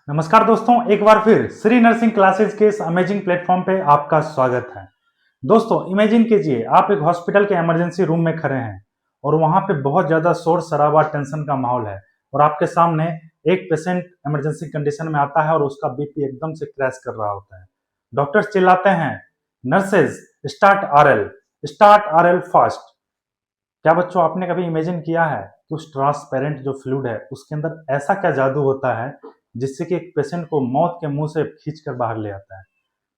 नमस्कार दोस्तों, एक बार फिर श्री नर्सिंग क्लासेस के इस अमेजिंग प्लेटफॉर्म पे आपका स्वागत है। दोस्तों, इमेजिन कीजिए आप एक हॉस्पिटल के इमरजेंसी रूम में खड़े हैं और वहां पे बहुत ज्यादा शोर शराबा टेंशन का माहौल है और आपके सामने एक पेशेंट इमरजेंसी कंडीशन में आता है और उसका बीपी एकदम से क्रैश कर रहा होता है। डॉक्टर्स चिल्लाते हैं, नर्सेज स्टार्ट आरएल फास्ट। क्या बच्चों आपने कभी इमेजिन किया है कि उस ट्रांसपेरेंट जो फ्लूइड है उसके अंदर ऐसा क्या जादू होता है जिससे कि एक पेशेंट को मौत के मुंह से खींच कर बाहर ले आता है।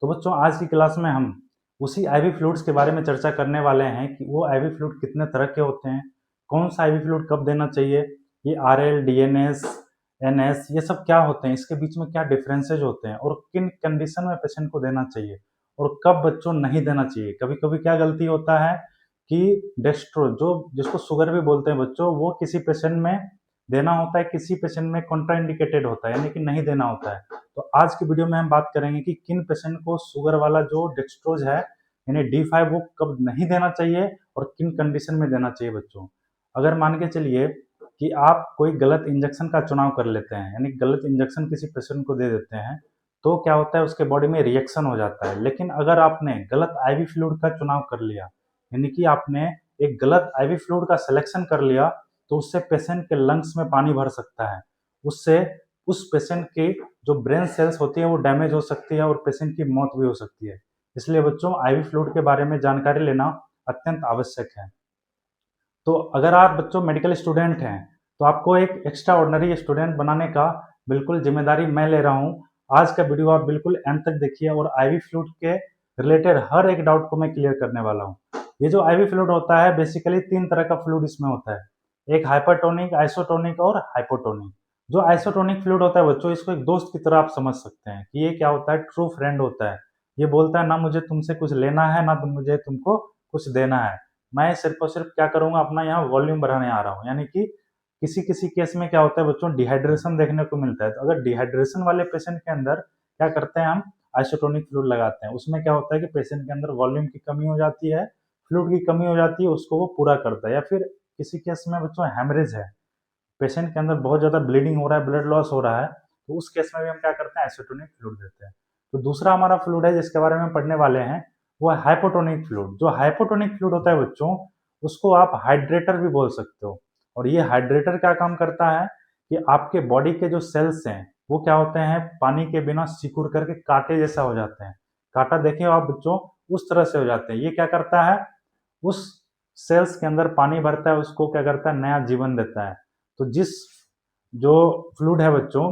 तो बच्चों, आज की क्लास में हम उसी आईवी फ्लूइड्स के बारे में चर्चा करने वाले हैं कि वो आईवी फ्लूइड कितने तरह के होते हैं, कौन सा आईवी फ्लूइड कब देना चाहिए, ये आरएल, डीएनएस, एनएस ये सब क्या होते हैं, इसके बीच में क्या डिफरेंसेज होते हैं और किन कंडीशन में पेशेंट को देना चाहिए और कब बच्चों नहीं देना चाहिए। कभी कभी क्या गलती होता है कि डेस्ट्रो जो जिसको शुगर भी बोलते हैं बच्चों, वो किसी पेशेंट में देना होता है, किसी पेशेंट में कॉन्ट्राइंडिकेटेड होता है यानी कि नहीं देना होता है। तो आज की वीडियो में हम बात करेंगे कि किन पेशेंट को शुगर वाला जो डेक्सट्रोज है यानी D5 वो कब नहीं देना चाहिए और किन कंडीशन में देना चाहिए। बच्चों, अगर मान के चलिए कि आप कोई गलत इंजेक्शन का चुनाव कर लेते हैं यानी गलत इंजेक्शन किसी पेशेंट को दे देते हैं तो क्या होता है, उसके बॉडी में रिएक्शन हो जाता है। लेकिन अगर आपने गलत आईवी फ्लूइड का चुनाव कर लिया यानी कि आपने एक गलत आईवी फ्लूइड का सिलेक्शन कर लिया तो उससे पेशेंट के लंग्स में पानी भर सकता है, उससे उस पेशेंट की जो ब्रेन सेल्स होती है वो डैमेज हो सकती है और पेशेंट की मौत भी हो सकती है। इसलिए बच्चों, आईवी फ्लूइड के बारे में जानकारी लेना अत्यंत आवश्यक है। तो अगर आप बच्चों मेडिकल स्टूडेंट हैं तो आपको एक एक्स्ट्रा ऑर्डिनरी स्टूडेंट बनाने का बिल्कुल जिम्मेदारी मैं ले रहा हूँ। आज का वीडियो आप बिल्कुल एंड तक देखिए और आईवी फ्लूइड के रिलेटेड हर एक डाउट को मैं क्लियर करने वाला हूँ। ये जो आईवी फ्लूइड होता है बेसिकली तीन तरह का फ्लूइड इसमें होता है, एक हाइपरटोनिक, आइसोटोनिक और हाइपोटोनिक। जो आइसोटोनिक फ्लूइड होता है बच्चों, इसको एक दोस्त की तरह आप समझ सकते हैं कि ये क्या होता है, ट्रू फ्रेंड होता है। ये बोलता है ना मुझे तुमसे कुछ लेना है ना मुझे तुमको कुछ देना है, मैं सिर्फ और सिर्फ क्या करूंगा, अपना यहाँ वॉल्यूम बढ़ाने आ रहा हूँ। यानी कि किसी किसी केस में क्या होता है बच्चों, डिहाइड्रेशन देखने को मिलता है। तो अगर डिहाइड्रेशन वाले पेशेंट के अंदर क्या करते हैं, हम आइसोटोनिक फ्लूइड लगाते हैं। उसमें क्या होता है कि पेशेंट के अंदर वॉल्यूम की कमी हो जाती है, फ्लूइड की कमी हो जाती है, उसको वो पूरा करता है। या फिर किसी केस में बच्चों हेमरेज है, पेशेंट के अंदर बहुत ज्यादा ब्लीडिंग हो रहा है, ब्लड लॉस हो रहा है, तो उस केस में भी हम क्या करते हैं, आइसोटोनिक फ्लूइड देते हैं। तो दूसरा हमारा फ्लूइड है जिसके बारे में पढ़ने वाले हैं, वो है हाइपोटोनिक फ्लूइड। जो हाइपोटोनिक फ्लूइड होता है बच्चों, उसको आप हाइड्रेटर भी बोल सकते हो। और ये हाइड्रेटर क्या काम करता है कि आपके बॉडी के जो सेल्स हैं वो क्या होते हैं, पानी के बिना सिकुड़ करके कांटे जैसा हो जाते हैं। कांटा देखे हो आप बच्चों, उस तरह से हो जाते हैं। ये क्या करता है, उस सेल्स के अंदर पानी भरता है, उसको क्या करता है, नया जीवन देता है। तो जो फ्लूइड है बच्चों,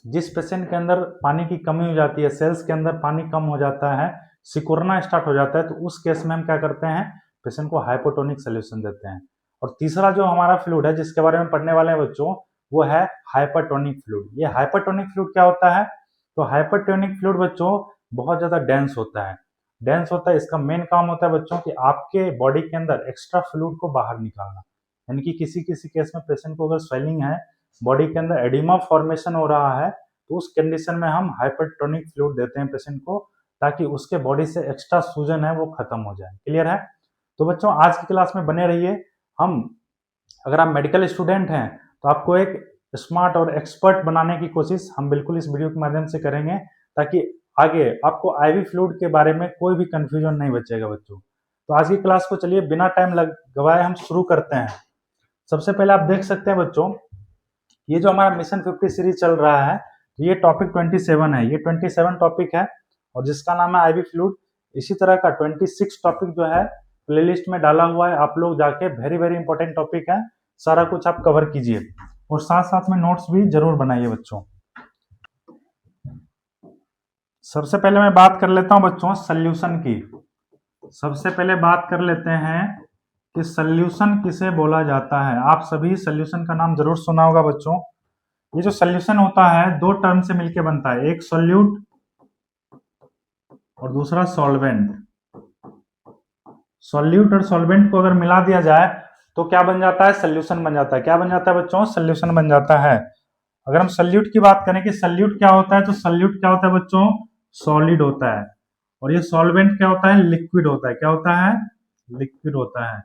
जिस पेशेंट के अंदर पानी की कमी हो जाती है, सेल्स के अंदर पानी कम हो जाता है, सिकुड़ना स्टार्ट हो जाता है, तो उस केस में हम क्या करते हैं, पेशेंट को हाइपोटोनिक सोल्यूशन देते हैं। और तीसरा जो हमारा फ्लूइड है जिसके बारे में पढ़ने वाले हैं बच्चों, वो है हाइपरटोनिक फ्लूइड। ये हाइपरटोनिक फ्लूइड क्या होता है, तो हाइपरटोनिक फ्लूइड बच्चों बहुत ज्यादा डेंस होता है। डेंस होता है, इसका मेन काम होता है बच्चों कि आपके बॉडी के अंदर एक्स्ट्रा फ्लूइड को बाहर निकालना। यानी कि किसी किसी केस में पेशेंट को अगर स्वेलिंग है, बॉडी के अंदर एडिमा फॉर्मेशन हो रहा है, तो उस कंडीशन में हम हाइपरटोनिक फ्लूइड देते हैं पेशेंट को, ताकि उसके बॉडी से एक्स्ट्रा सूजन है वो खत्म हो जाए। क्लियर है? तो बच्चों, आज की क्लास में बने रहिए। हम अगर आप मेडिकल स्टूडेंट हैं तो आपको एक स्मार्ट और एक्सपर्ट बनाने की कोशिश हम बिल्कुल इस वीडियो के माध्यम से करेंगे, ताकि आगे आपको आईवी फ्लूइड के बारे में कोई भी कंफ्यूजन नहीं बचेगा बच्चों। तो आज की क्लास को चलिए बिना टाइम गवाए हम शुरू करते हैं। सबसे पहले आप देख सकते हैं बच्चों, ये जो हमारा मिशन 50 सीरीज चल रहा है, ये टॉपिक 27 है, ये 27 टॉपिक है और जिसका नाम है आईवी फ्लूइड। इसी तरह का 26 टॉपिक जो है प्लेलिस्ट में डाला हुआ है, आप लोग जाके वेरी वेरी इंपॉर्टेंट टॉपिक है, सारा कुछ आप कवर कीजिए और साथ साथ में नोट्स भी जरूर बनाइए बच्चों। सबसे पहले मैं बात कर लेता हूं बच्चों सॉल्यूशन की। सबसे पहले बात कर लेते हैं कि सॉल्यूशन किसे बोला जाता है। आप सभी सॉल्यूशन का नाम जरूर सुना होगा बच्चों। ये जो सॉल्यूशन होता है दो टर्म से मिलकर बनता है, एक सॉल्यूट और दूसरा सॉल्वेंट। सॉल्यूट और सॉल्वेंट को अगर मिला दिया जाए तो क्या बन जाता है, सॉल्यूशन बन जाता है। क्या बन जाता है बच्चों, सॉल्यूशन बन जाता है। अगर हम सॉल्यूट की बात करें कि सॉल्यूट क्या होता है, तो सॉल्यूट क्या होता है बच्चों, सॉलिड होता है। और ये सॉल्वेंट क्या होता है, लिक्विड होता है। क्या होता है, लिक्विड होता है।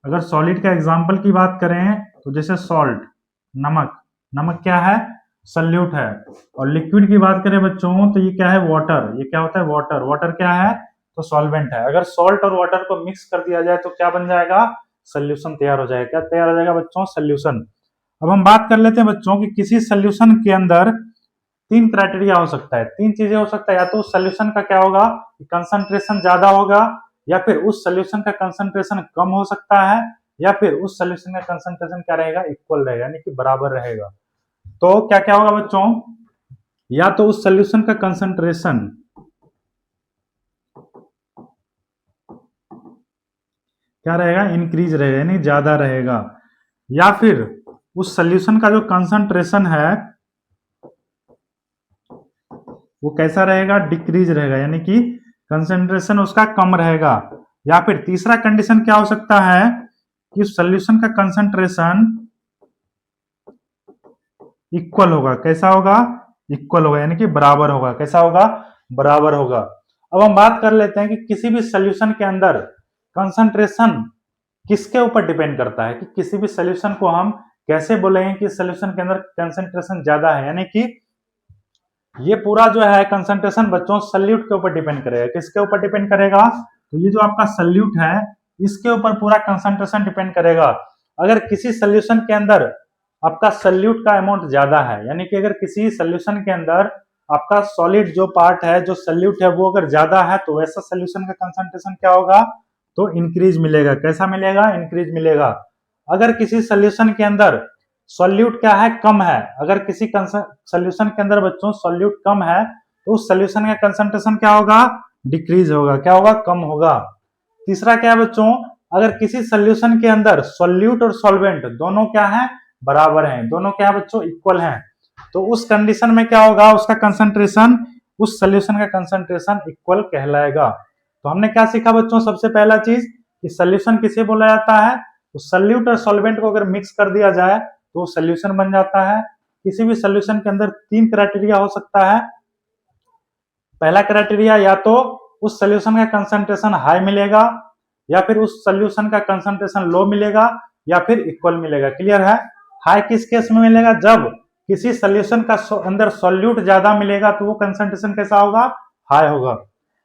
अगर सॉलिड का एग्जाम्पल की बात करें तो जैसे सॉल्ट, नमक। नमक क्या है, सल्यूट है। और लिक्विड की बात करें बच्चों तो ये क्या है, वाटर। ये क्या होता है, वाटर। वाटर क्या है, तो सॉल्वेंट है। अगर सॉल्ट और वाटर को मिक्स कर दिया जाए तो क्या बन जाएगा, सोल्यूशन तैयार हो जाएगा। क्या तैयार हो जाएगा बच्चों, सोल्यूशन। अब हम बात कर लेते हैं बच्चों कि किसी सोल्यूशन के अंदर तीन क्राइटेरिया हो सकता है, तीन चीजें हो सकता है। या तो उस सोल्यूशन का क्या होगा, कंसंट्रेशन ज्यादा होगा, या फिर उस सोल्यूशन का कंसंट्रेशन कम हो सकता है, या फिर उस सोल्यूशन का कंसंट्रेशन क्या रहेगा, इक्वल रहेगा, यानी कि बराबर रहेगा। तो क्या क्या होगा बच्चों, या तो उस सोल्यूशन का कंसंट्रेशन क्या रहेगा, इंक्रीज रहेगा, यानी ज्यादा रहेगा, या फिर उस सोल्यूशन का जो कंसंट्रेशन है वो कैसा रहेगा, डिक्रीज रहेगा, यानी कि कंसंट्रेशन उसका कम रहेगा। या फिर तीसरा कंडीशन क्या हो सकता है कि सोल्यूशन का कंसंट्रेशन इक्वल होगा। कैसा होगा, इक्वल होगा, यानी कि बराबर होगा। कैसा होगा, बराबर होगा। अब हम बात कर लेते हैं कि किसी भी सोल्यूशन के अंदर कंसंट्रेशन किसके ऊपर डिपेंड करता है, कि किसी भी सोल्यूशन को हम कैसे बोलेंगे कि सोल्यूशन के अंदर कंसंट्रेशन ज्यादा है। यानी कि ये पूरा जो है कंसंट्रेशन बच्चों सल्यूट के ऊपर डिपेंड करेगा। किसके ऊपर डिपेंड करेगा, तो ये जो आपका सल्यूट है इसके ऊपर पूरा कंसंट्रेशन डिपेंड करेगा। अगर किसी सोल्यूशन के अंदर आपका सल्यूट का अमाउंट ज्यादा है, यानी कि अगर किसी सोल्यूशन के अंदर आपका सॉलिड जो पार्ट है, जो सल्यूट है, वो अगर ज्यादा है तो वैसा सोल्यूशन का कंसंट्रेशन क्या होगा, तो इंक्रीज मिलेगा। कैसा मिलेगा, इंक्रीज मिलेगा। अगर किसी सोल्यूशन के अंदर सॉल्यूट क्या है, कम है, अगर किसी सोल्यूशन के अंदर बच्चों सॉल्यूट कम है तो उस सोल्यूशन का कंसंट्रेशन क्या होगा, डिक्रीज होगा। क्या होगा, कम होगा। तीसरा क्या है बच्चों, अगर किसी सोल्यूशन के अंदर सॉल्यूट और सॉल्वेंट दोनों क्या है, बराबर हैं, दोनों क्या है बच्चों, इक्वल हैं, तो उस कंडीशन में क्या होगा, उसका कंसंट्रेशन, उस सोल्यूशन का कंसंट्रेशन इक्वल कहलाएगा। तो हमने क्या सीखा बच्चों, सबसे पहला चीज कि सोल्यूशन किसे बोला जाता है, तो सल्यूट और सॉल्वेंट को अगर मिक्स कर दिया जाए तो सोल्यूशन बन जाता है। किसी भी सोल्यूशन के अंदर तीन क्राइटेरिया हो सकता है। पहला क्राइटेरिया, या तो उस सोल्यूशन का कंसंट्रेशन हाई मिलेगा, या फिर उस सोल्यूशन का कंसंट्रेशन लो मिलेगा, या फिर इक्वल मिलेगा। क्लियर है। हाई किस केस में मिलेगा, जब किसी सोल्यूशन का अंदर सॉल्यूट ज्यादा मिलेगा तो वो कंसंट्रेशन कैसा होगा, हाई होगा।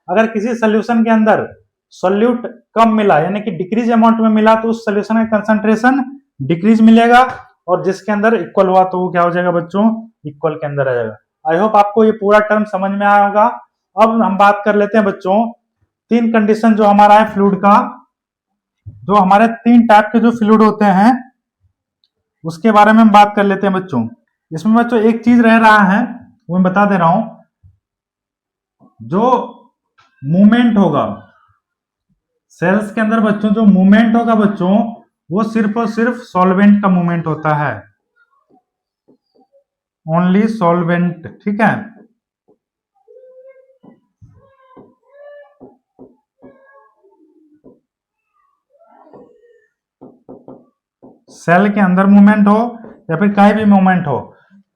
अगर किसी सोल्यूशन के अंदर सॉल्यूट कम मिला, यानी कि डिक्रीज अमाउंट में मिला, तो उस सोल्यूशन का कंसंट्रेशन डिक्रीज मिलेगा। और जिसके अंदर इक्वल हुआ तो वो क्या हो जाएगा बच्चों, इक्वल के अंदर आ जाएगा। आई होप आपको ये पूरा टर्म समझ में आया होगा। अब हम बात कर लेते हैं बच्चों तीन कंडीशन जो हमारा है फ्लूइड का, जो हमारे तीन टाइप के जो फ्लूइड होते हैं उसके बारे में हम बात कर लेते हैं बच्चों। इसमें बच्चों एक चीज रह रहा है, वो मैं बता दे रहा हूं, जो मूवमेंट होगा सेल्स के अंदर बच्चों, जो मूवमेंट होगा बच्चों वो सिर्फ और सिर्फ सॉल्वेंट का मूवमेंट होता है, ओनली सॉल्वेंट। ठीक है, सेल के अंदर मूवमेंट हो या फिर कहीं भी मूवमेंट हो,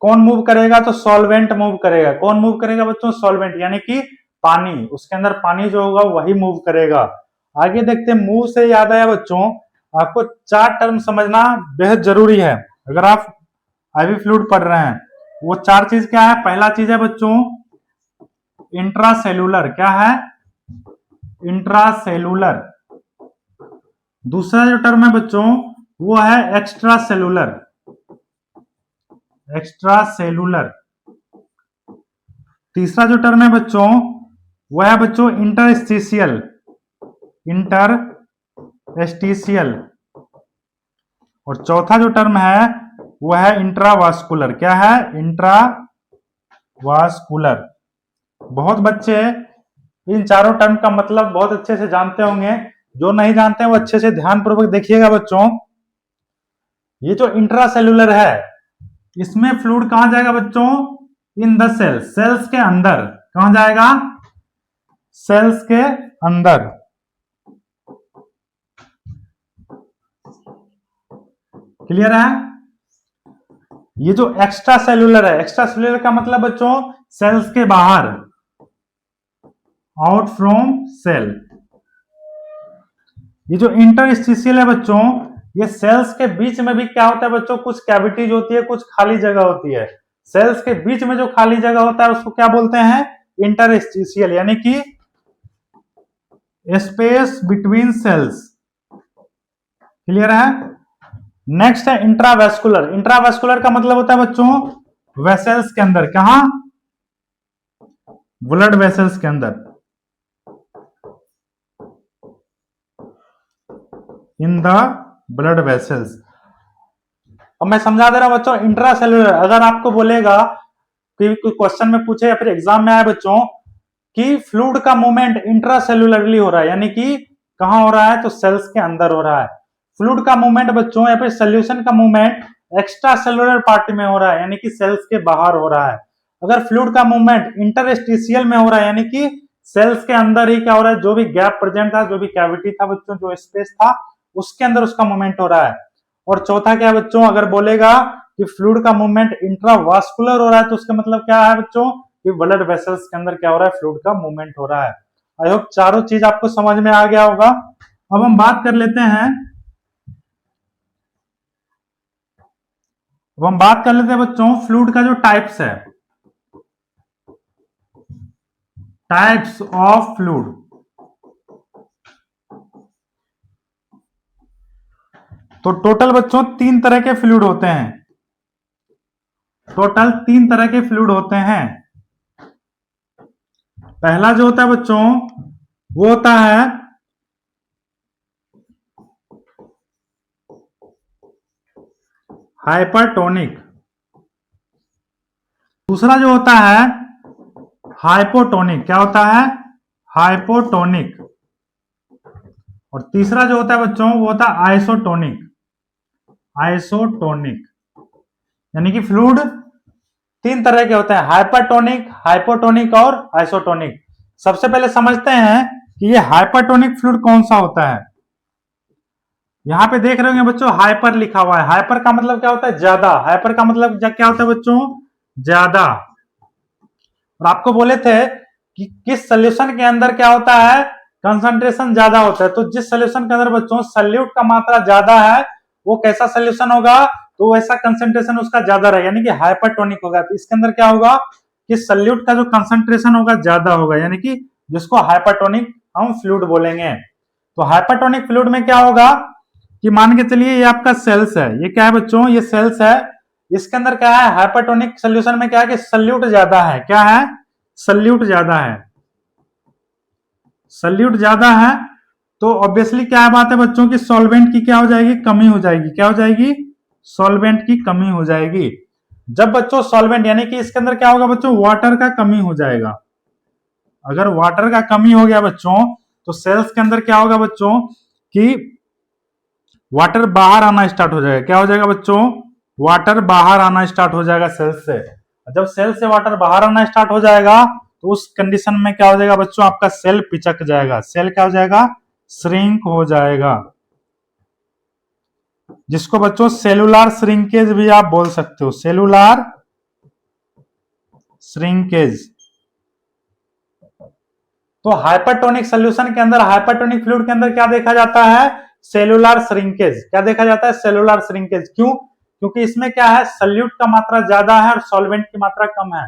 कौन मूव करेगा, तो सॉल्वेंट मूव करेगा। कौन मूव करेगा बच्चों, सॉल्वेंट, यानी कि पानी। उसके अंदर पानी जो होगा वही मूव करेगा। आगे देखते हैं, मूव से याद आया बच्चों, आपको चार टर्म समझना बेहद जरूरी है अगर आप आईवी फ्लूइड पढ़ रहे हैं। वो चार चीज क्या है, पहला चीज है बच्चों इंट्रासेलुलर। क्या है, इंट्रासेलुलर। दूसरा जो टर्म है बच्चों वो है एक्स्ट्रा सेलुलर, एक्स्ट्रा सेलुलर। तीसरा जो टर्म है बच्चों वो है बच्चों इंटरस्टिशियल, इंटरस्टिशियल। और चौथा जो टर्म है वो है इंट्रावास्कुलर। क्या है, इंट्रावास्कुलर। बहुत बच्चे इन चारों टर्म का मतलब बहुत अच्छे से जानते होंगे, जो नहीं जानते हैं वो अच्छे से ध्यान पूर्वक देखिएगा बच्चों। ये जो इंट्रासेलुलर है इसमें फ्लूइड कहां जाएगा बच्चों, इन द सेल, सेल्स के अंदर। कहां जाएगा, सेल्स के अंदर। क्लियर है। ये जो एक्स्ट्रा सेलुलर है, एक्स्ट्रा सेलुलर का मतलब बच्चों सेल्स के बाहर, आउट फ्रॉम सेल। ये जो इंटरस्टिशियल है बच्चों, ये सेल्स के बीच में भी क्या होता है बच्चों, कुछ कैविटीज होती है, कुछ खाली जगह होती है। सेल्स के बीच में जो खाली जगह होता है उसको क्या बोलते हैं, इंटरस्टिशियल, यानी कि स्पेस बिटवीन सेल्स। क्लियर है। नेक्स्ट है इंट्रावेस्कुलर। इंट्रावेस्कुलर का मतलब होता है बच्चों वेसल्स के अंदर, कहां, ब्लड वेसल्स के अंदर, इन द ब्लड वेसल्स। अब मैं समझा दे रहा हूं बच्चों, इंट्रासेलुलर अगर आपको बोलेगा कि कोई क्वेश्चन में पूछे या फिर एग्जाम में आए बच्चों कि फ्लूइड का मूवमेंट इंट्रासेलुलरली हो रहा है, यानी कि कहां हो रहा है, तो सेल्स के अंदर हो रहा है। फ्लूइड का मूवमेंट बच्चों या फिर सोल्यूशन का मूवमेंट एक्स्ट्रा सेलुलर पार्ट में हो रहा है, यानी कि सेल्स के बाहर हो रहा है। अगर फ्लूइड का मूवमेंट इंटरस्टिशियल में हो रहा है, यानी कि सेल्स के अंदर ही क्या हो रहा है, जो भी गैप प्रेजेंट था, जो भी कैविटी था बच्चों, जो स्पेस था उसके अंदर उसका मूवमेंट हो रहा है। और चौथा क्या है बच्चों, अगर बोलेगा कि फ्लूइड का मूवमेंट इंट्रावास्कुलर हो रहा है तो उसका मतलब क्या है बच्चों कि ब्लड वेसल्स के अंदर क्या हो रहा है, फ्लूइड का मूवमेंट हो रहा है। आई होप चारों चीज आपको समझ में आ गया होगा। अब हम बात कर लेते हैं, बच्चों फ्लूइड का जो टाइप्स है, टाइप्स ऑफ फ्लूइड। तो टोटल बच्चों 3 तरह के फ्लूइड होते हैं, टोटल 3 तरह के फ्लूइड होते हैं। पहला जो होता है बच्चों वो होता है हाइपरटोनिक, दूसरा जो होता है हाइपोटोनिक, क्या होता है, हाइपोटोनिक, और तीसरा जो होता है बच्चों वो होता है आइसोटोनिक, आइसोटोनिक। यानी कि फ्लूइड 3 तरह के होते हैं, हाइपरटोनिक, हाइपोटोनिक और आइसोटोनिक। सबसे पहले समझते हैं कि ये हाइपरटोनिक फ्लूइड कौन सा होता है। यहां पे देख रहे होंगे बच्चों हाइपर लिखा हुआ है, हाइपर का मतलब क्या होता है, ज्यादा, हाइपर का मतलब क्या होता है बच्चों, ज्यादा। और आपको बोले थे कि किस सोल्यूशन के अंदर क्या होता है, कंसंट्रेशन ज्यादा होता है। तो जिस सोल्यूशन के अंदर बच्चों सल्यूट का मात्रा ज्यादा है वो कैसा सोल्यूशन होगा, तो वैसा कंसंट्रेशन उसका ज्यादा रहेगा, यानी कि हाइपरटोनिक होगा। तो इसके अंदर क्या होगा कि सल्यूट का जो कंसंट्रेशन होगा ज्यादा होगा, यानी कि जिसको हाइपरटोनिक हम फ्लूइड बोलेंगे। तो हाइपरटोनिक फ्लूइड में क्या होगा कि मान के चलिए ये आपका सेल्स है, ये क्या है बच्चों, ये सेल्स है, इसके अंदर क्या है, हाइपरटोनिक सोल्यूशन में क्या है कि सल्यूट ज्यादा है, क्या है, सल्यूट ज्यादा है, सल्यूट ज्यादा है। तो ऑब्वियसली क्या बात है बच्चों की सॉल्वेंट की क्या हो जाएगी, कमी हो जाएगी, क्या हो जाएगी, सॉल्वेंट की कमी हो जाएगी। जब बच्चों सॉल्वेंट यानी कि इसके अंदर क्या होगा बच्चों, वाटर का कमी हो जाएगा। अगर वाटर का कमी हो गया बच्चों तो सेल्स के अंदर क्या होगा बच्चों कि वाटर बाहर आना स्टार्ट हो जाएगा, क्या हो जाएगा बच्चों, वाटर बाहर आना स्टार्ट हो जाएगा सेल से। जब सेल से वाटर बाहर आना स्टार्ट हो जाएगा तो उस कंडीशन में क्या हो जाएगा बच्चों, आपका सेल पिचक जाएगा, सेल क्या हो जाएगा, श्रिंक हो जाएगा, जिसको बच्चों सेलुलर श्रिंकेज भी आप बोल सकते हो, सेलुलर श्रिंकेज। तो हाइपरटोनिक सोल्यूशन के अंदर, हाइपरटोनिक फ्लूइड के अंदर क्या देखा जाता है, सेलुलर श्रिंकेज। क्या देखा जाता है, सेलुलर श्रिंकेज। क्यों, क्योंकि इसमें क्या है, सल्यूट का मात्रा ज्यादा है और सॉल्वेंट की मात्रा कम है।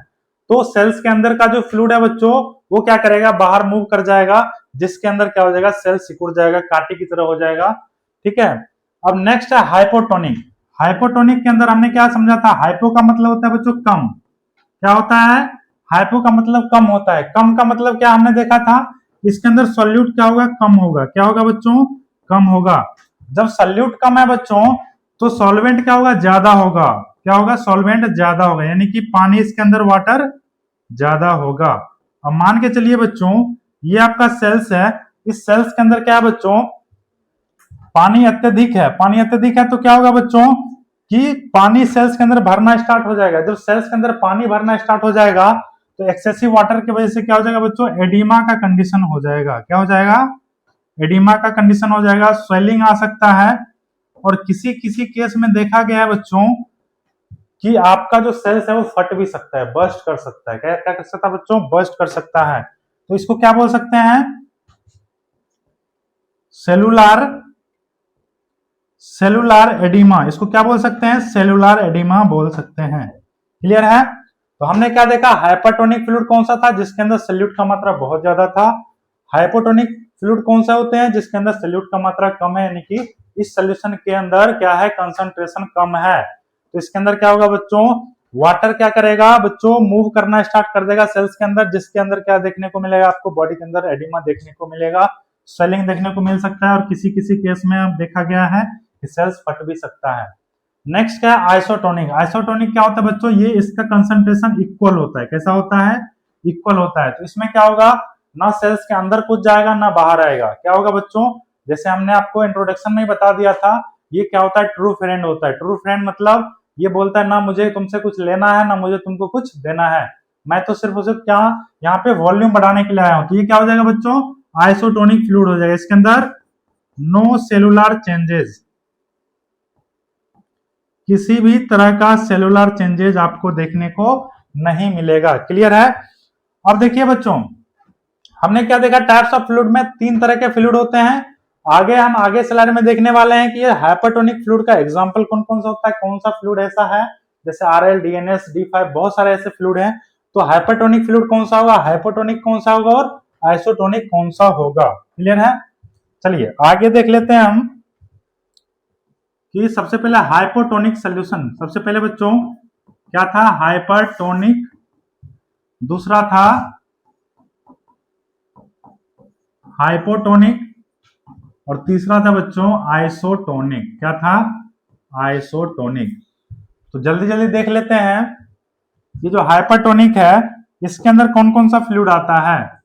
तो सेल्स के अंदर का जो फ्लूइड है बच्चों वो क्या करेगा, बाहर मूव कर जाएगा, जिसके अंदर क्या हो जाएगा, सेल सिकुड़ जाएगा, कांटे की तरह हो जाएगा। ठीक है। अब नेक्स्ट है हाइपोटोनिक। हाइपोटोनिक के अंदर हमने क्या समझा था, हाइपो का मतलब होता है बच्चों कम, क्या होता है, हाइपो का मतलब कम होता है। कम का मतलब क्या हमने देखा था, इसके अंदर सॉल्यूट क्या होगा, कम होगा, क्या होगा बच्चों, कम होगा। जब सॉल्यूट कम है बच्चों तो सॉल्वेंट क्या होगा, ज्यादा होगा, क्या होगा, सॉल्वेंट ज्यादा होगा, यानी कि पानी इसके अंदर वाटर ज्यादा होगा। अब मान के चलिए बच्चों ये आपका सेल्स है, इस सेल्स के अंदर क्या है बच्चों, पानी अत्यधिक है, पानी अत्यधिक है तो क्या होगा बच्चों कि पानी सेल्स के अंदर भरना स्टार्ट हो जाएगा। जब सेल्स के अंदर पानी भरना स्टार्ट हो जाएगा तो एक्सेसिव वाटर की वजह से क्या हो जाएगा बच्चों, एडिमा का कंडीशन हो जाएगा, क्या हो जाएगा, एडिमा का कंडीशन हो जाएगा, स्वेलिंग आ सकता है। और किसी किसी केस में देखा गया है बच्चों कि आपका जो सेल्स है वो फट भी सकता है, बर्स्ट कर सकता है, क्या क्या कर सकता है बच्चों, बर्स्ट कर सकता है। तो इसको क्या बोल सकते हैं, सेलुलर, सेलुलर एडिमा, इसको क्या बोल सकते हैं, सेलुलर एडिमा बोल सकते हैं। क्लियर है? तो हमने क्या देखा, हाइपरटोनिक फ्लूइड कौन सा था जिसके अंदर सल्यूट का मात्रा बहुत ज्यादा था। हाइपोटोनिक फ्लूइड कौन सा होते हैं जिसके अंदर सल्यूट का मात्रा कम है, यानी कि इस सोल्यूशन के अंदर क्या है, कंसंट्रेशन कम है। तो इसके अंदर क्या होगा बच्चों, वाटर क्या करेगा बच्चों, मूव करना स्टार्ट कर देगा सेल्स के अंदर, जिसके अंदर क्या देखने को मिलेगा आपको, बॉडी के अंदर एडिमा देखने को मिलेगा, स्वेलिंग देखने को मिल सकता है, और किसी किसी केस में अब देखा गया है कि सेल्स फट भी सकता है। नेक्स्ट क्या है, आइसोटोनिक। आइसोटोनिक क्या होता है बच्चों, ये इसका कंसंट्रेशन इक्वल होता है। कैसा होता है, इक्वल होता है। तो इसमें क्या होगा, ना सेल्स के अंदर कुछ जाएगा ना बाहर आएगा। क्या होगा बच्चों, जैसे हमने आपको इंट्रोडक्शन में ही बता दिया था, ये क्या होता है, ट्रू फ्रेंड होता है। ट्रू फ्रेंड मतलब ये बोलता है ना मुझे तुमसे कुछ लेना है ना मुझे तुमको कुछ देना है, मैं तो सिर्फ उसे क्या यहाँ पे वॉल्यूम बढ़ाने के लिए आया हूं। तो ये क्या हो जाएगा बच्चों, आइसोटोनिक फ्लूइड हो जाएगा। इसके अंदर नो सेलुलर चेंजेस, किसी भी तरह का सेलुलर चेंजेस आपको देखने को नहीं मिलेगा। क्लियर है? अब देखिए बच्चों, हमने क्या देखा, टाइप्स ऑफ फ्लूइड में 3 तरह के फ्लूइड होते हैं। हम आगे स्लाइड में देखने वाले हैं कि ये हाइपरटोनिक फ्लूइड का एग्जांपल कौन कौन सा होता है, कौन सा फ्लूइड ऐसा है, जैसे RL, DNS, D5, बहुत सारे ऐसे फ्लूइड हैं। तो हाइपरटोनिक फ्लूइड कौन सा होगा, हाइपोटोनिक कौन सा होगा और आइसोटोनिक कौन सा होगा। क्लियर है? चलिए आगे देख लेते हैं हम कि सबसे पहले हाइपोटोनिक सोल्यूशन। सबसे पहले बच्चों क्या था, हाइपरटोनिक, दूसरा था हाइपोटोनिक, और तीसरा था बच्चों आइसोटोनिक। क्या था, आइसोटोनिक। तो जल्दी जल्दी देख लेते हैं, ये जो हाइपरटोनिक है इसके अंदर कौन कौन सा फ्लूइड आता है।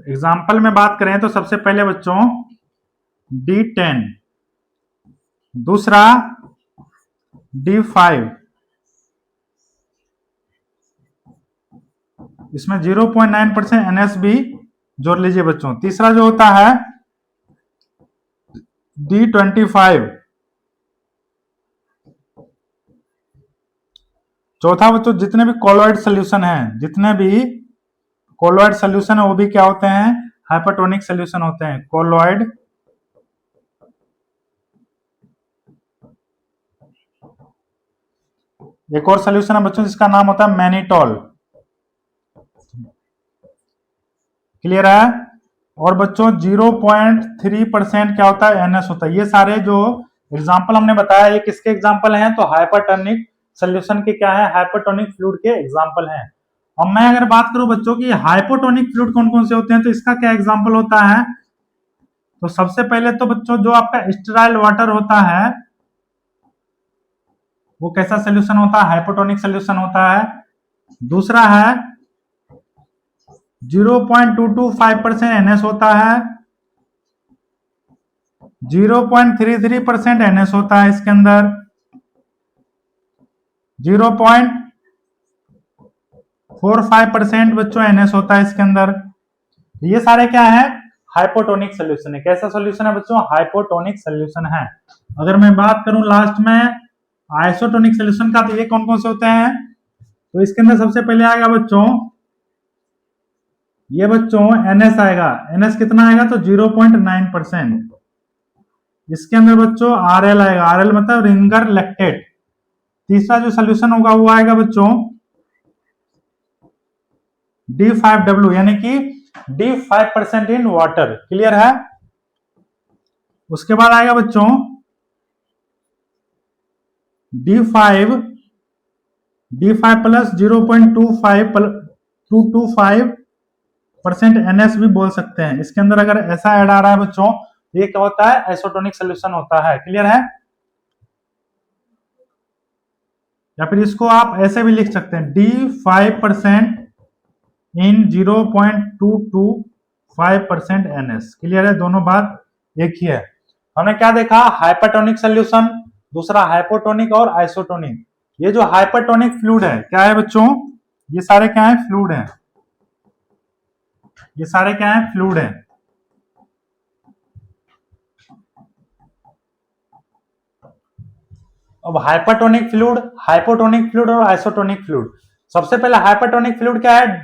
एग्जाम्पल में बात करें तो सबसे पहले बच्चों D10, दूसरा D5, इसमें 0.9% NS भी जोड़ लीजिए बच्चों। तीसरा जो होता है D25, चौथा बच्चों जितने भी कोलॉइड सोल्यूशन हैं, जितने भी कोलॉइड सोल्यूशन है वो भी क्या होते हैं, हाइपरटोनिक सोल्यूशन होते हैं, कोलॉइड। एक और सोल्यूशन है बच्चों जिसका नाम होता है मैनिटॉल। क्लियर है? और बच्चों 0.3% क्या होता है, NS होता है। ये सारे जो एग्जाम्पल हमने बताया ये किसके एग्जाम्पल हैं, तो हाइपरटोनिक सोल्यूशन के क्या है, हाइपरटोनिक फ्लूइड के एग्जाम्पल हैं। अब मैं अगर बात करूं बच्चों की हाइपोटोनिक फ्लूइड कौन कौन से होते हैं, तो इसका क्या एग्जाम्पल होता है, तो सबसे पहले तो बच्चों जो आपका स्टेराइल वाटर होता है वो कैसा सोल्यूशन होता है, हाइपोटोनिक सोल्यूशन होता है। दूसरा है 0.225% NS होता है, 0.33% NS होता है इसके अंदर, 0.45% बच्चों NS होता है इसके अंदर। ये सारे क्या है, हाइपोटोनिक सोल्यूशन है। कैसा सोल्यूशन है बच्चों, हाइपोटोनिक सोल्यूशन है। अगर मैं बात करूं लास्ट में आइसोटोनिक सोल्यूशन का, तो ये कौन कौन से होते हैं, तो इसके अंदर सबसे पहले आएगा बच्चों ये बच्चों NS आएगा। NS कितना आएगा, तो 0.9%। इसके अंदर बच्चों RL आएगा, RL मतलब रिंगर लैक्टेट। तीसरा जो सोल्यूशन होगा वो आएगा बच्चों D5W, यानी कि D5% इन वाटर। क्लियर है? उसके बाद आएगा बच्चों D5 प्लस 0.225% NS भी बोल सकते हैं। इसके अंदर अगर ऐसा ऐड आ रहा है बच्चों, ये क्या होता है, आइसोटोनिक सोल्यूशन होता है। क्लियर है? या फिर इसको आप ऐसे भी लिख सकते हैं D5% इन 0.225% NS। क्लियर है? दोनों बात एक ही है। हमने क्या देखा, हाइपरटोनिक सोल्यूशन, दूसरा हाइपोटोनिक और आइसोटोनिक। ये जो हाइपरटोनिक फ्लूइड है क्या है बच्चों, ये सारे क्या है, फ्लूइड है। ये सारे क्या है, फ्लूइड है। अब हाइपरटोनिक फ्लूइड, हाइपोटोनिक फ्लूइड और आइसोटोनिक फ्लूइड। सबसे पहले हाइपरटोनिक फ्लूइड क्या है,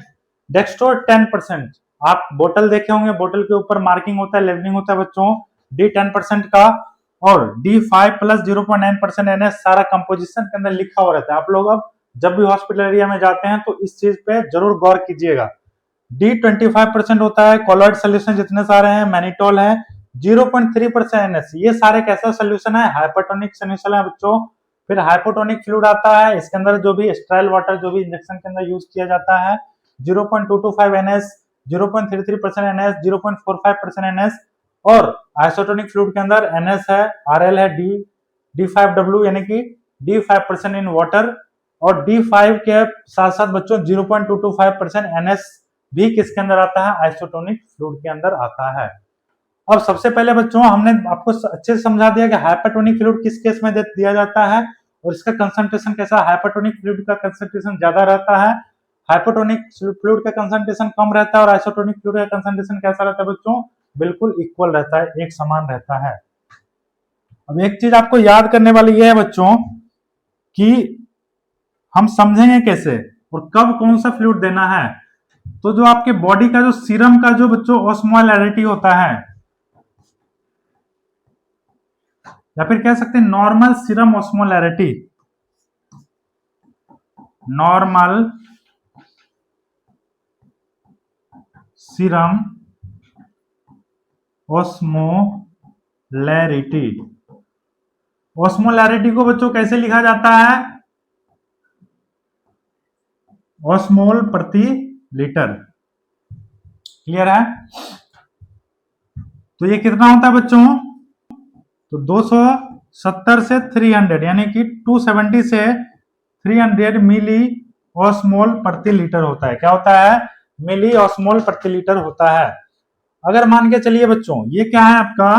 डेक्स्ट्रो 10%। आप बोतल देखे होंगे, बोतल के ऊपर मार्किंग होता है, लेबलिंग होता है बच्चों D 10% का। और D5 प्लस 0.9% NH सारा कंपोजिशन के अंदर लिखा हुआ रहता है। आप लोग अब जब भी हॉस्पिटल एरिया में जाते हैं तो इस चीज पे जरूर गौर कीजिएगा। D25% होता है, कोलॉइड सोल्यूशन जितने सारे हैं, मैनिटोल है, 0.3% NH, ये सारे कैसा सोल्यूशन है, हाइपरटोनिक सोल्यूशन है बच्चों। फिर हाइपोटोनिक फ्लूइड आता है, इसके अंदर जो भी स्टेराइल वाटर जो भी इंजेक्शन के अंदर यूज किया जाता है, 0.225 NH, 0.33% NH, 0.45% NH। और आइसोटोनिक फ्लूइड के अंदर NS है, RL है, D5W यानी कि D5% इन वाटर, और D5 के साथ साथ बच्चों 0.225% NS भी किसके अंदर आता है, आइसोटोनिक फ्लूइड के अंदर आता है। अब सबसे पहले बच्चों हमने आपको अच्छे से समझा दिया कि हाइपरटोनिक फ्लूइड किस केस में दिया जाता है और इसका कंसंट्रेशन कैसा। हाइपरटोनिक फ्लूइड का कंसंट्रेशन ज्यादा रहता है, हाइपोटोनिक फ्लूइड का कंसंट्रेशन कम रहता है, और आइसोटोनिक फ्लूइड का कंसंट्रेशन कैसा रहता है बच्चों, बिल्कुल इक्वल रहता है, एक समान रहता है। अब एक चीज आपको याद करने वाली यह है बच्चों कि हम समझेंगे कैसे और कब कौन सा फ्लूइड देना है। तो जो आपके बॉडी का जो सीरम का जो बच्चों ऑस्मोलैरिटी होता है, या फिर कह सकते हैं normal serum osmolarity, normal serum osmolarity, osmolarity को बच्चों कैसे लिखा जाता है, ऑस्मोल प्रति लीटर। क्लियर है। तो ये कितना होता है बच्चों, तो 270 से 300 यानी कि 270 से 300 मिली ऑस्मोल प्रति लीटर होता है। क्या होता है, मिली ऑस्मोल प्रति लीटर होता है। अगर मान के चलिए बच्चों ये क्या है आपका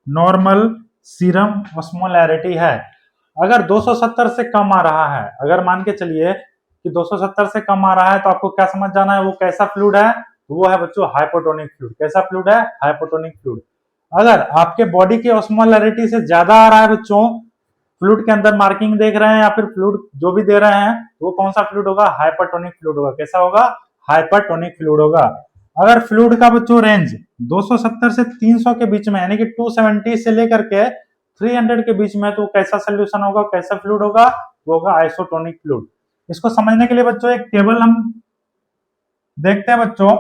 नॉर्मल सीरम ऑस्मोलैरिटी है, अगर 270 से कम आ रहा है, अगर मान के चलिए कि 270 से कम आ रहा है, तो आपको क्या समझ जाना है वो कैसा फ्लूइड है, तो वो है बच्चों हाइपोटोनिक फ्लूइड। कैसा फ्लूइड है, हाइपोटोनिक फ्लूइड। अगर आपके बॉडी की ऑस्मोलैरिटी से ज्यादा आ रहा है बच्चों, फ्लूइड के अंदर मार्किंग देख रहे हैं या फिर फ्लूइड जो भी दे रहे हैं, वो कौन सा फ्लूइड होगा, हाइपरटोनिक फ्लूइड होगा। कैसा होगा, हाइपरटोनिक फ्लूइड होगा। अगर फ्लूइड का बच्चों रेंज 270 से 300 के बीच में यानी कि 270 से लेकर के 300 के बीच में, तो कैसा सोल्यूशन होगा, कैसा फ्लूइड होगा, वो होगा आइसोटोनिक फ्लूइड। इसको समझने के लिए बच्चों एक टेबल हम देखते हैं बच्चों,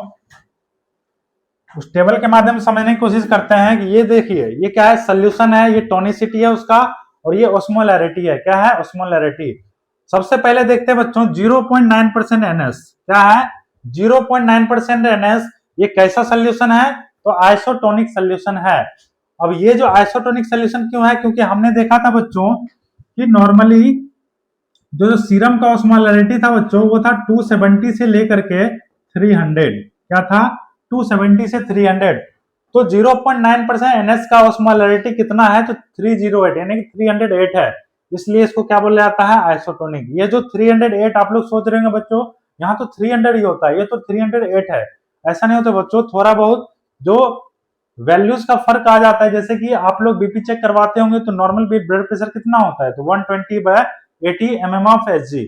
उस टेबल के माध्यम से समझने की कोशिश करते हैं कि ये देखिए ये क्या है, सोल्यूशन है, ये टोनिसिटी है उसका, और ये ऑस्मोलैरिटी है। क्या है, ऑस्मोलैरिटी। सबसे पहले देखते हैं बच्चों 0.9% NS, क्या है 0.9% NS, ये कैसा सोल्यूशन है, तो आइसोटोनिक सोल्यूशन है। अब ये जो आइसोटोनिक सोल्यूशन क्यों है, क्योंकि हमने देखा था बच्चों कि नॉर्मली जो सीरम का ऑस्मोलैरिटी था बच्चों वो था 270 से लेकर के 300। क्या था, 270 से 300। तो 0.9% NS का ऑस्मोलैरिटी कितना है, तो 308 यानी कि 308 है, इसलिए इसको क्या बोला जाता है, आइसोटोनिक। ये जो 308 आप लोग सोच रहे होंगे बच्चों यहाँ तो 300 ही होता है, ये तो 308 है, ऐसा नहीं होता बच्चों। थोड़ा बहुत जो वैल्यूज का फर्क आ जाता है, जैसे कि आप लोग बीपी चेक करवाते होंगे तो नॉर्मल ब्लड प्रेशर कितना होता है, तो 120/80 mm ऑफ Hg।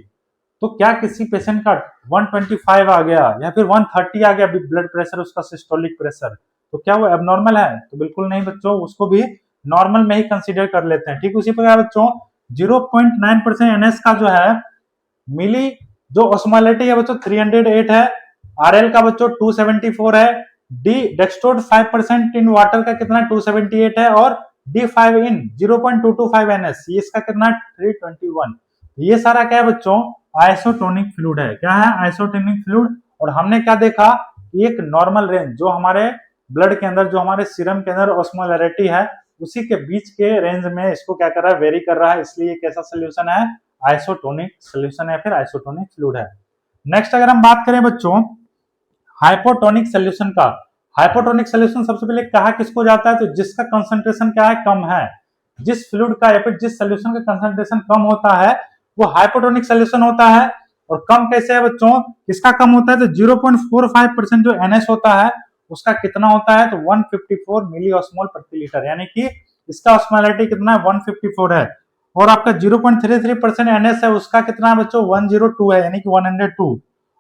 तो क्या किसी पेशेंट का 125 आ गया या फिर 130 आ गया ब्लड प्रेशर, उसका सिस्टोलिक प्रेशर, तो क्या वो एबनॉर्मल है, तो बिल्कुल नहीं बच्चों, उसको भी नॉर्मल में ही कंसीडर कर लेते हैं। ठीक उसी प्रकार बच्चों 0.9% NS का जो है मिली जो ऑस्मोलैरिटी है बच्चों 308 है, RL का बच्चों 274 है, डी डेक्सट्रोड 5% इन वाटर का कितना 278 है, और D5 इन 0.225 NS ये इसका कितना 321। ये सारा क्या है बच्चों, आइसोटोनिक फ्लूइड है। क्या है, आइसोटोनिक फ्लूइड। और हमने क्या देखा, एक नॉर्मल रेंज जो हमारे ब्लड के अंदर, जो हमारे सीरम के अंदर ऑस्मोलैरिटी है, उसी के बीच के रेंज में इसको क्या कर रहा है, वेरी कर रहा है, इसलिए कैसा सोल्यूशन है, आइसोटोनिक सोल्यूशन है, फिर आइसोटोनिक फ्लूइड है। नेक्स्ट अगर हम बात करें बच्चों हाइपोटोनिक सोल्यूशन का, हाइपोटोनिक सोल्यूशन सबसे पहले कहा किसको जाता है, तो जिसका कंसंट्रेशन क्या है, कम है। जिस फ्लूइड का या फिर जिस सोल्यूशन का कंसंट्रेशन कम होता है वो हाइपोटोनिक सोल्यूशन होता है। और कम कैसे है बच्चों, किसका कम होता है, तो 0.45% जो NS होता है उसका कितना होता है, तो 154 मिली ऑस्मोल प्रति लीटर, यानी कि इसका ऑस्मोलैरिटी कितना है, 154 है। और आपका 0.33% NS है, उसका कितना है बच्चों, 102 है, यानी कि 102।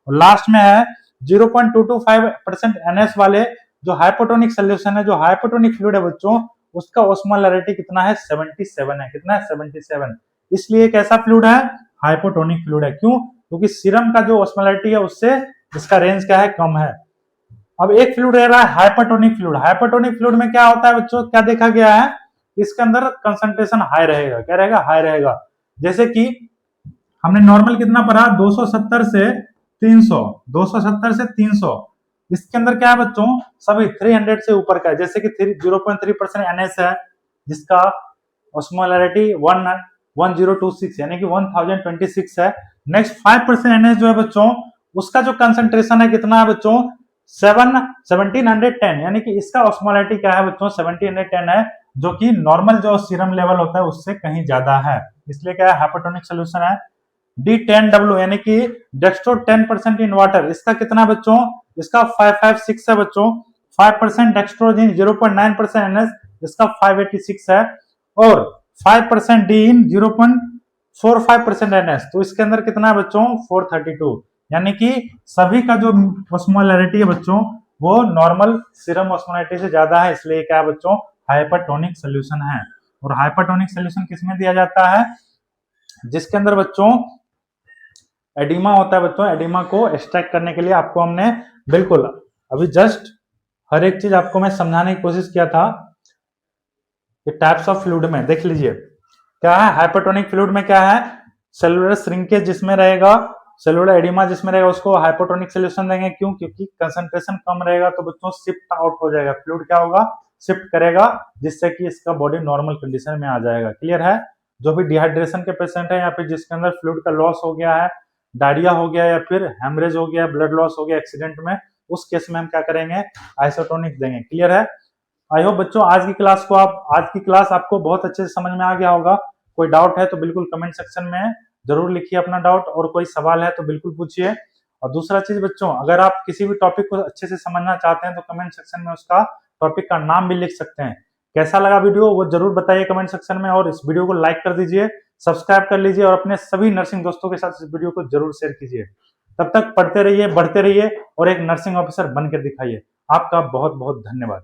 और लास्ट में है 0.225% NS वाले जो हाइपोटोनिक सोल्यूशन है, जो हाइपोटोनिक फ्लूइड है बच्चों, उसका ऑस्मोलैरिटी कितना है 77 है। कितना है 77। इसलिए कैसा फ्लूइड है, हाइपोटोनिक फ्लूइड है। क्यों, क्योंकि सीरम का जो ऑस्मोलैरिटी है उससे इसका रेंज क्या है, कम है। अब एक फ्लूइड रह रहा है हाइपरटोनिक फ्लूइड। हाइपरटोनिक फ्लूइड में क्या होता है बच्चों, क्या देखा गया है, इसके अंदर कंसंट्रेशन हाई रहेगा। क्या रहेगा, हाई रहेगा। जैसे कि हमने नॉर्मल कितना पढ़ा, 270 से 300, 270 से 300। इसके अंदर क्या है बच्चों, सभी 300 से ऊपर का है। जैसे कि 0.3% NH है, जिसका ऑस्मोलैरिटी 1026 यानी कि 1026 है। नेक्स्ट 5% NH जो है बच्चों, उसका जो कंसंट्रेशन है कितना है बच्चों, 1710 यानी कि इसका ऑस्मोलैरिटी क्या है बच्चों, 1710 है, जो कि नॉर्मल जो सीरम लेवल होता है उससे कहीं ज्यादा है। इसलिए क्या है, हाइपोटोनिक सोल्यूशन है। D10W यानी कि डेक्स्ट्रो 10% इन वाटर, इसका कितना बच्चों, इसका 556 है बच्चों। 5% डेक्स्ट्रोजिन, 0.9% NH, इसका 586 है। और 5% डी इन, 0.45% NH, तो इसके अंदर कितना है बच्चों, 432। यानी कि सभी का जो ऑस्मोलैरिटी है बच्चों वो नॉर्मल सीरम ऑस्मोलैरिटी से ज्यादा है। इसलिए क्या है बच्चों, हाइपरटोनिक सोल्यूशन है। और हाइपरटोनिक सोल्यूशन किसमें दिया जाता है, जिसके अंदर बच्चों एडिमा होता है बच्चों। एडिमा को एक्सट्रैक्ट करने के लिए आपको हमने बिल्कुल अभी जस्ट हर एक चीज आपको मैं समझाने की कोशिश किया था। ये टाइप्स ऑफ फ्लूइड में देख लीजिए क्या है, हाइपरटोनिक फ्लूइड में क्या है, सेलुलर श्रिंकेज जिसमें रहेगा, सेलुलर एडिमा जिसमें रहेगा, उसको हाइपोटोनिक सोल्यूशन देंगे। क्यों, क्योंकि कंसंट्रेशन कम रहेगा तो बच्चों शिफ्ट आउट हो जाएगा, फ्लूइड क्या होगा, शिफ्ट करेगा, जिससे कि इसका बॉडी नॉर्मल कंडीशन में आ जाएगा। क्लियर है। जो भी डिहाइड्रेशन के पेशेंट है या फिर जिसके अंदर फ्लूइड का लॉस हो गया है, डायरिया हो गया या फिर हेमरेज हो गया, ब्लड लॉस हो गया एक्सीडेंट में, उस केस में हम क्या करेंगे, आइसोटोनिक देंगे। क्लियर है। आई होप बच्चों आज की क्लास आपको बहुत अच्छे से समझ में आ गया होगा। कोई डाउट है तो बिल्कुल कमेंट सेक्शन में जरूर लिखिए अपना डाउट, और कोई सवाल है तो बिल्कुल पूछिए। और दूसरा चीज बच्चों, अगर आप किसी भी टॉपिक को अच्छे से समझना चाहते हैं तो कमेंट सेक्शन में उसका टॉपिक का नाम भी लिख सकते हैं। कैसा लगा वीडियो वो जरूर बताइए कमेंट सेक्शन में, और इस वीडियो को लाइक कर दीजिए, सब्सक्राइब कर लीजिए, और अपने सभी नर्सिंग दोस्तों के साथ इस वीडियो को जरूर शेयर कीजिए। तब तक पढ़ते रहिए, बढ़ते रहिए, और एक नर्सिंग ऑफिसर बनकर दिखाइए। आपका बहुत बहुत धन्यवाद।